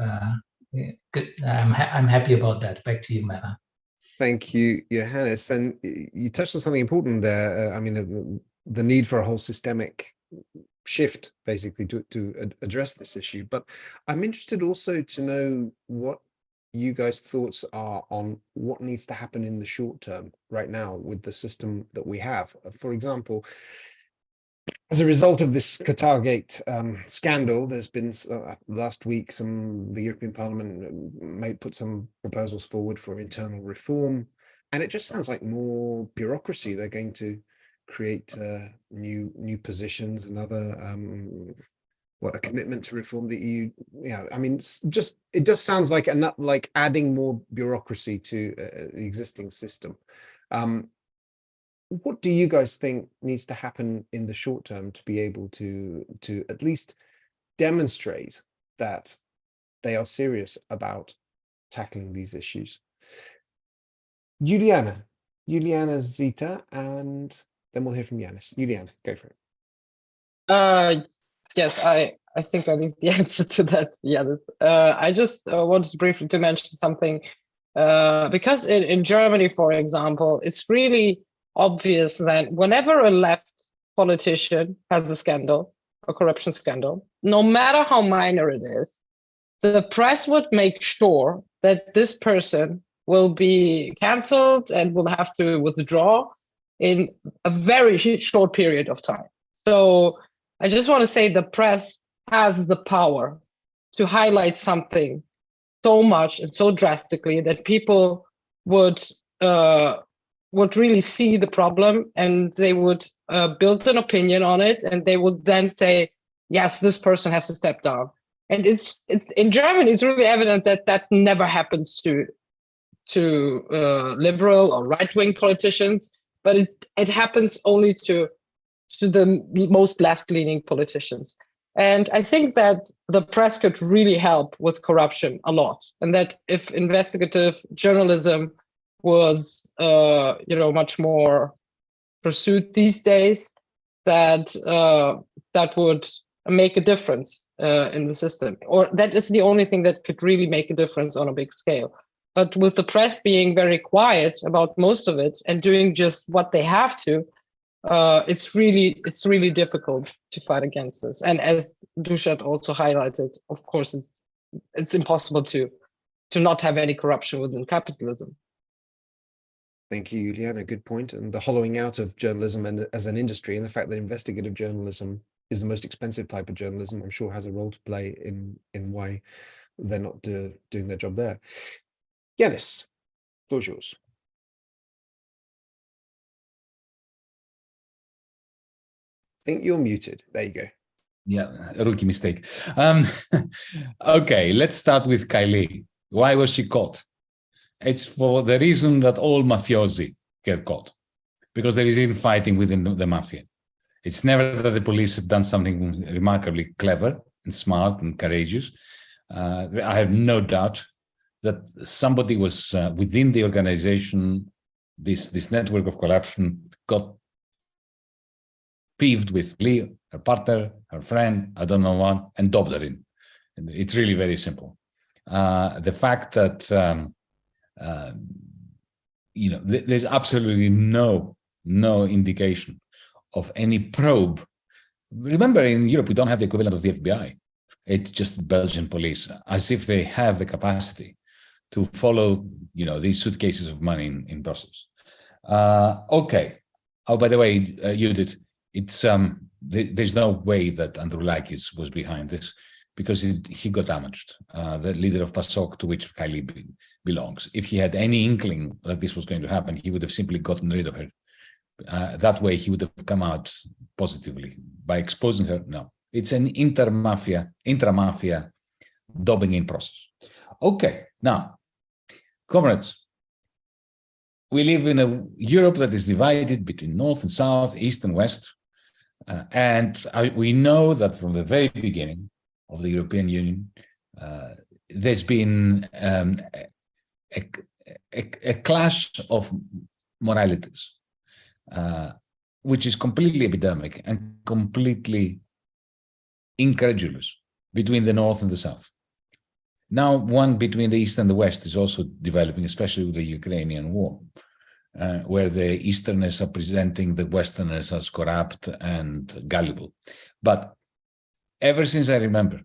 good. I'm happy about that. Back to you, Mehran. Thank you, Johannes. And you touched on something important there. I mean, the need for a whole systemic shift, basically, to address this issue. But I'm interested also to know what you guys' thoughts are on what needs to happen in the short term right now with the system that we have. For example, as a result of this Qatargate scandal, there's been last week the European Parliament put some proposals forward for internal reform, and it just sounds like more bureaucracy. They're going to create new positions, another a commitment to reform the EU. Yeah, I mean, it just sounds like adding more bureaucracy to the existing system. What do you guys think needs to happen in the short term to be able to at least demonstrate that they are serious about tackling these issues? Juliana Zita, and then we'll hear from Yanis. Juliana, go for it. Yes, I think I need the answer to that, Yanis. I just wanted briefly to mention something, because in Germany, for example, it's really obvious that whenever a left politician has a scandal, a corruption scandal, no matter how minor it is, the press would make sure that this person will be cancelled and will have to withdraw in a very short period of time. So I just want to say the press has the power to highlight something so much and so drastically that people would really see the problem, and they would build an opinion on it, and they would then say, yes, this person has to step down. And it's in Germany, it's really evident that never happens to liberal or right-wing politicians, but it happens only to the most left-leaning politicians. And I think that the press could really help with corruption a lot, and that if investigative journalism was much more pursued these days, that would make a difference in the system, or that is the only thing that could really make a difference on a big scale. But with the press being very quiet about most of it and doing just what they have to, it's really difficult to fight against this. And as Dušan also highlighted, of course, it's impossible to not have any corruption within capitalism. Thank you, Juliana. Good point. And the hollowing out of journalism and as an industry, and the fact that investigative journalism is the most expensive type of journalism, I'm sure has a role to play in why they're not doing their job there. Yanis, floor's yours. I think you're muted. There you go. Yeah, a rookie mistake. Okay, let's start with Kylie. Why was she caught? It's for the reason that all mafiosi get caught, because there is infighting within the mafia. It's never that the police have done something remarkably clever and smart and courageous. I have no doubt that somebody was within the organization, this network of corruption, got peeved with Lee, her partner, her friend, I don't know what, and dobbed her in. It's really very simple. The fact that there's absolutely no indication of any probe. Remember, in Europe, we don't have the equivalent of the FBI. It's just Belgian police, as if they have the capacity to follow, these suitcases of money in Brussels. Okay. Oh, by the way, Judith, it's there's no way that Androulakis was behind this, because he got damaged, the leader of PASOK, to which Kylie belongs. If he had any inkling that this was going to happen, he would have simply gotten rid of her. That way, he would have come out positively. By exposing her, no. It's an intra-mafia dobbing in process. Okay, now, comrades, we live in a Europe that is divided between North and South, East and West. We know that from the very beginning of the European Union, there's been a clash of moralities, which is completely epidemic and completely incredulous between the North and the South. Now, one between the East and the West is also developing, especially with the Ukrainian war, where the Easterners are presenting the Westerners as corrupt and gullible. But ever since I remember,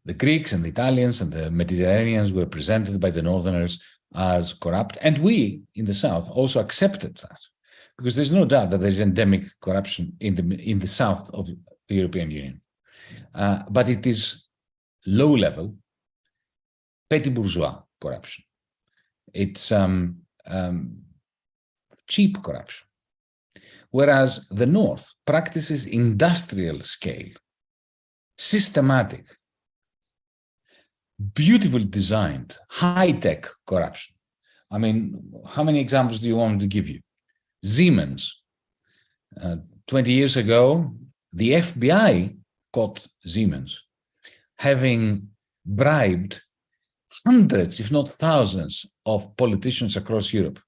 the Greeks and the Italians and the Mediterraneans were presented by the Northerners as corrupt, and we in the South also accepted that, because there's no doubt that there's endemic corruption in the South of the European Union. But it is low-level, petty bourgeois corruption. It's cheap corruption. Whereas the North practices industrial scale, systematic, beautifully designed, high-tech corruption. I mean, how many examples do you want me to give you? Siemens. 20 years ago, the FBI caught Siemens having bribed hundreds, if not thousands, of politicians across Europe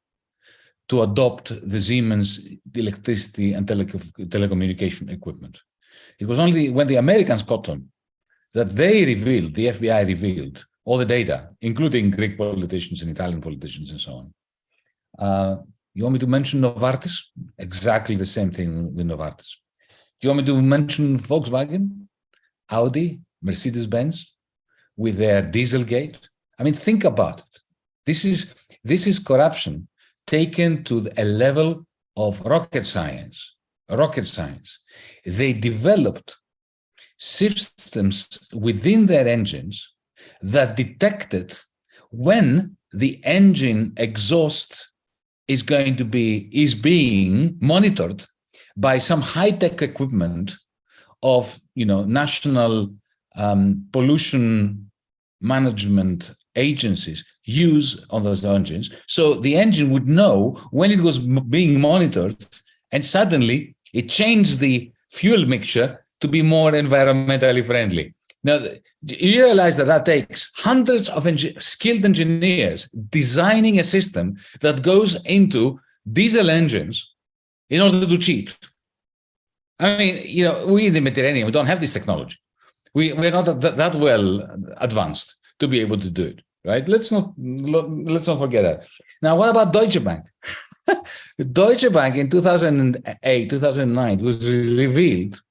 to adopt the Siemens electricity and telecommunication equipment. It was only when the Americans caught them that they revealed, the FBI revealed, all the data, including Greek politicians and Italian politicians and so on. You want me to mention Novartis? Exactly the same thing with Novartis. Do you want me to mention Volkswagen, Audi, Mercedes-Benz with their Dieselgate? I mean, think about it. This is corruption taken to a level of rocket science. They developed systems within their engines that detected when the engine exhaust is being monitored by some high-tech equipment of national pollution management agencies use on those engines. So the engine would know when it was being monitored, and suddenly it changed the fuel mixture to be more environmentally friendly. Now, you realize that takes hundreds of skilled engineers designing a system that goes into diesel engines in order to cheat. I mean, we in the Mediterranean, we don't have this technology. We're not that well advanced to be able to do it, right? Let's not forget that. Now, what about Deutsche Bank? Deutsche Bank in 2008, 2009 was revealed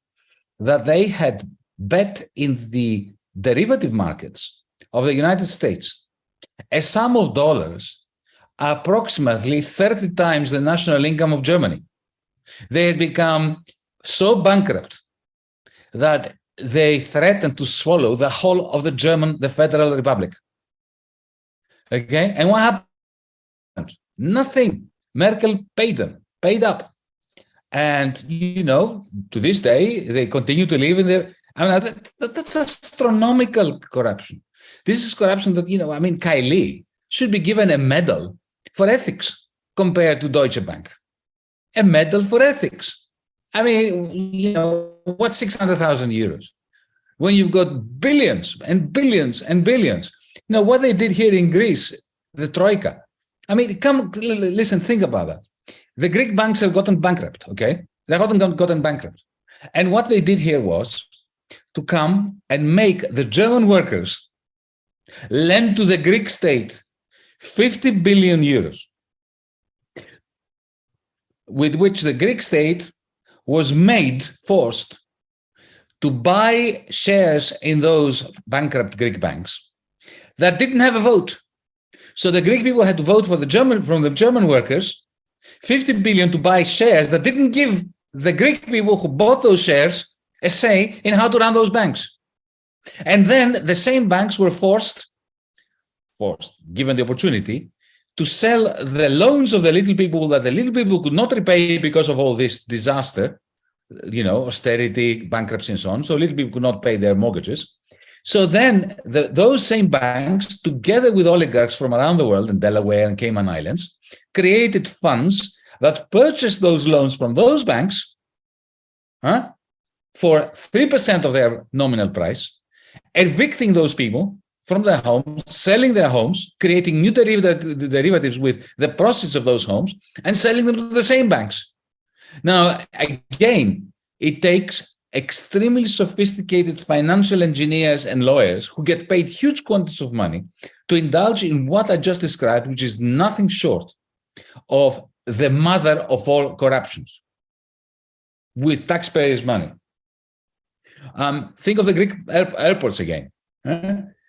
that they had bet in the derivative markets of the United States a sum of dollars approximately 30 times the national income of Germany. They had become so bankrupt that they threatened to swallow the whole of the Federal Republic. Okay, and what happened? Nothing. Merkel paid up. And, to this day, they continue to live in their, that's astronomical corruption. This is corruption that, Kylie should be given a medal for ethics compared to Deutsche Bank. A medal for ethics. What's 600,000 euros? When you've got billions and billions and billions. What they did here in Greece, the Troika. Listen, think about that. The Greek banks have gotten bankrupt, okay? They haven't gotten bankrupt. And what they did here was to come and make the German workers lend to the Greek state 50 billion euros, with which the Greek state was forced to buy shares in those bankrupt Greek banks that didn't have a vote. So the Greek people had to vote from the German workers, 50 billion to buy shares that didn't give the Greek people who bought those shares a say in how to run those banks. And then the same banks were forced, given the opportunity, to sell the loans of the little people that the little people could not repay because of all this disaster, austerity, bankruptcy, and so on. So little people could not pay their mortgages. So then those same banks, together with oligarchs from around the world in Delaware and Cayman Islands, created funds that purchased those loans from those banks for 3% of their nominal price, evicting those people from their homes, selling their homes, creating new derivatives with the proceeds of those homes, and selling them to the same banks. Now, again, it takes extremely sophisticated financial engineers and lawyers who get paid huge quantities of money to indulge in what I just described, which is nothing short of the mother of all corruptions with taxpayers' money. Think of the Greek airports again.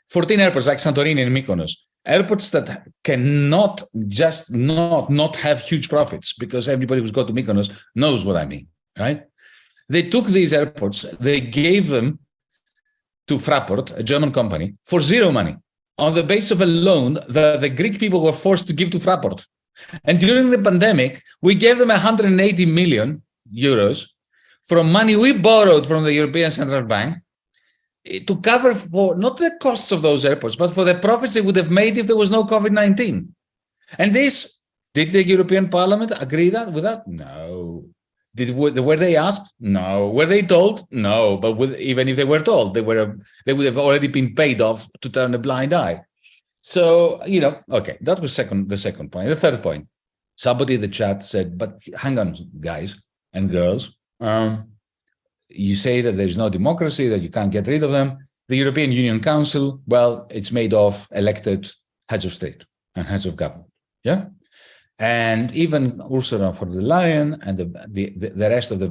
14 airports like Santorini and Mykonos, airports that cannot just not have huge profits, because everybody who's got to Mykonos knows what I mean, right? They took these airports, they gave them to Fraport, a German company, for zero money, on the basis of a loan that the Greek people were forced to give to Fraport. And during the pandemic, we gave them 180 million euros from money we borrowed from the European Central Bank to cover for not the costs of those airports, but for the profits they would have made if there was no COVID-19. And this, did the European Parliament agree with that? No. Were they asked? No. Were they told? No. But even if they were told, they would have already been paid off to turn a blind eye. So, okay, that was the second point. The third point, somebody in the chat said, but hang on, guys and girls, you say that there's no democracy, that you can't get rid of them. The European Union Council, well, it's made of elected heads of state and heads of government, yeah? And even Ursula von der Leyen and the rest of the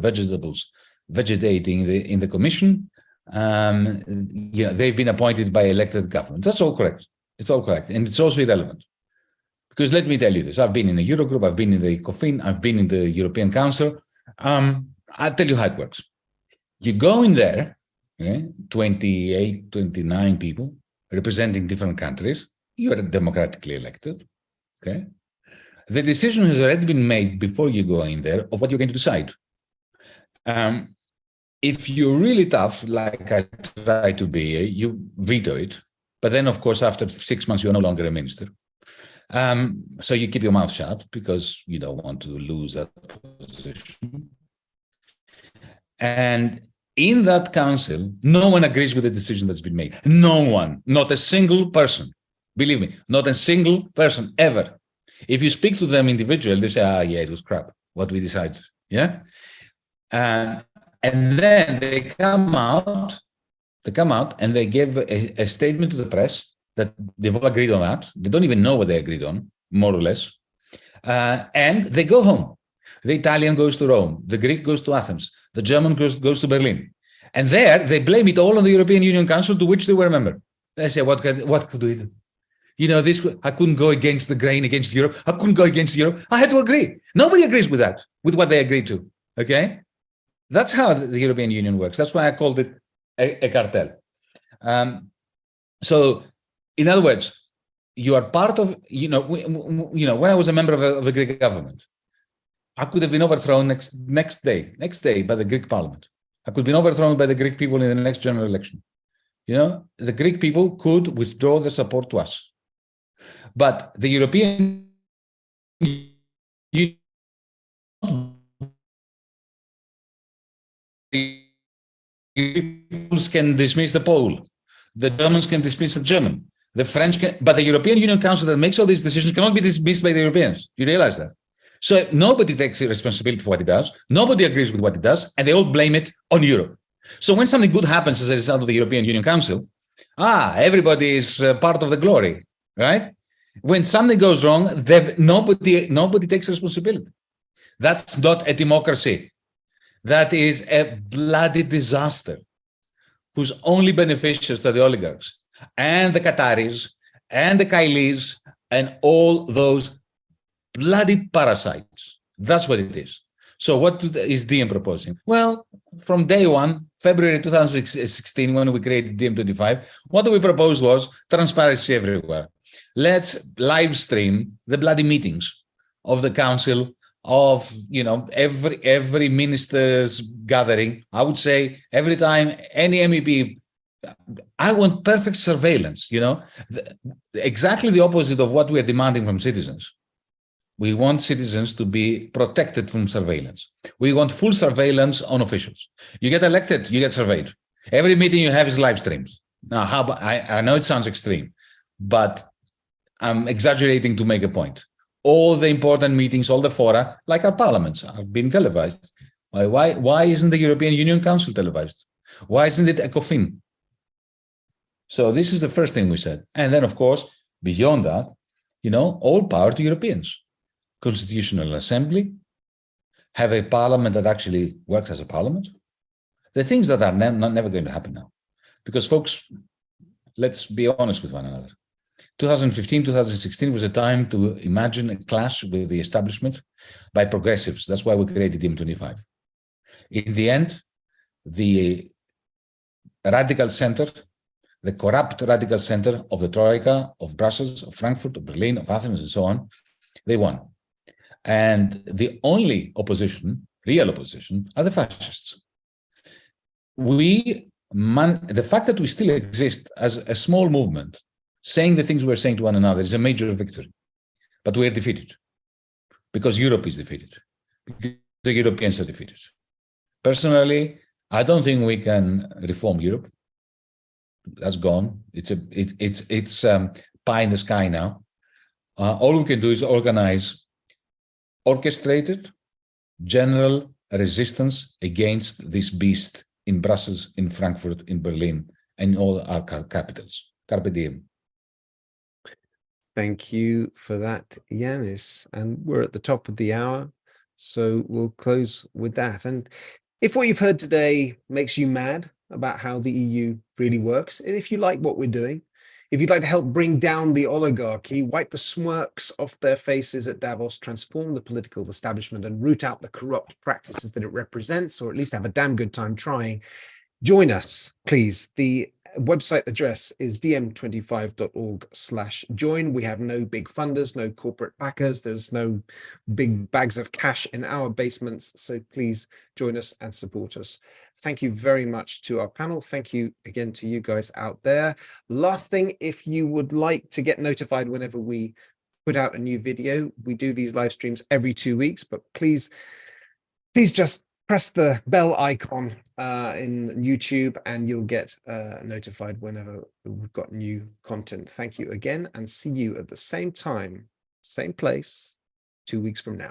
vegetating in the Commission, they've been appointed by elected government. That's all correct. It's all correct. And it's also irrelevant. Because let me tell you this, I've been in the Eurogroup, I've been in the ECOFIN, I've been in the European Council. I'll tell you how it works. You go in there, 28, 29 people representing different countries. You are democratically elected, okay? The decision has already been made before you go in there of what you're going to decide. If you're really tough, like I try to be, you veto it. But then, of course, after 6 months, you're no longer a minister. So you keep your mouth shut because you don't want to lose that position. And in that council, no one agrees with the decision that's been made. No one, not a single person. Believe me, not a single person ever. If you speak to them individually, they say, yeah, it was crap, what we decided, yeah? And then they come out and they give a statement to the press that they've all agreed on that. They don't even know what they agreed on, more or less. And they go home. The Italian goes to Rome. The Greek goes to Athens. The German goes to Berlin. And there, they blame it all on the European Union Council, to which they were a member. They say, what could we do? I couldn't go against the grain, against Europe. I couldn't go against Europe. I had to agree. Nobody agrees with that, with what they agreed to, okay? That's how the European Union works. That's why I called it a cartel. So, in other words, you are part of, when I was a member of the Greek government, I could have been overthrown next day by the Greek parliament. I could have been overthrown by the Greek people in the next general election. The Greek people could withdraw their support to us. But the European Union can dismiss the Pole. The Germans can dismiss the German. The French can, but the European Union Council that makes all these decisions cannot be dismissed by the Europeans. You realize that? So nobody takes responsibility for what it does. Nobody agrees with what it does, and they all blame it on Europe. So when something good happens as a result of the European Union Council, everybody is part of the glory, right? When something goes wrong, nobody takes responsibility. That's not a democracy. That is a bloody disaster whose only beneficiaries are the oligarchs and the Qataris and the Kailis and all those bloody parasites. That's what it is. So what is DiEM proposing? Well, from day one, February 2016, when we created DiEM25, what we proposed was transparency everywhere. Let's live stream the bloody meetings of the council, of every minister's gathering. I would say every time any MEP, I want perfect surveillance, exactly the opposite of what we are demanding from citizens. We want citizens to be protected from surveillance. We want full surveillance on officials. You get elected, you get surveyed. Every meeting you have is live streamed. Now, how about, I know it sounds extreme, but I'm exaggerating to make a point. All the important meetings, all the fora, like our parliaments, are being televised. Why isn't the European Union Council televised? Why isn't it ECOFIN? So this is the first thing we said. And then, of course, beyond that, all power to Europeans. Constitutional Assembly, have a parliament that actually works as a parliament. The things that are never going to happen now. Because, folks, let's be honest with one another. 2015, 2016 was a time to imagine a clash with the establishment by progressives. That's why we created DiEM25. In the end, the radical center, the corrupt radical center of the Troika, of Brussels, of Frankfurt, of Berlin, of Athens, and so on, they won. And the only opposition, real opposition, are the fascists. The fact that we still exist as a small movement, saying the things we're saying to one another, is a major victory. But we're defeated because Europe is defeated, because the Europeans are defeated. Personally, I don't think we can reform Europe. That's gone. It's pie in the sky now. All we can do is organize orchestrated general resistance against this beast in Brussels, in Frankfurt, in Berlin, and all our capitals. Carpe diem. Thank you for that, Yanis. And we're at the top of the hour, so we'll close with that. And if what you've heard today makes you mad about how the EU really works, and if you like what we're doing, if you'd like to help bring down the oligarchy, wipe the smirks off their faces at Davos, transform the political establishment and root out the corrupt practices that it represents, or at least have a damn good time trying, join us, please. The website address is diem25.org/join. We have no big funders, no corporate backers. There's no big bags of cash in our basements. So please join us and support us. Thank you very much to our panel. Thank you again to you guys out there. Last thing, if you would like to get notified whenever we put out a new video, we do these live streams every 2 weeks, but please just press the bell icon in YouTube and you'll get notified whenever we've got new content. Thank you again and see you at the same time, same place, 2 weeks from now.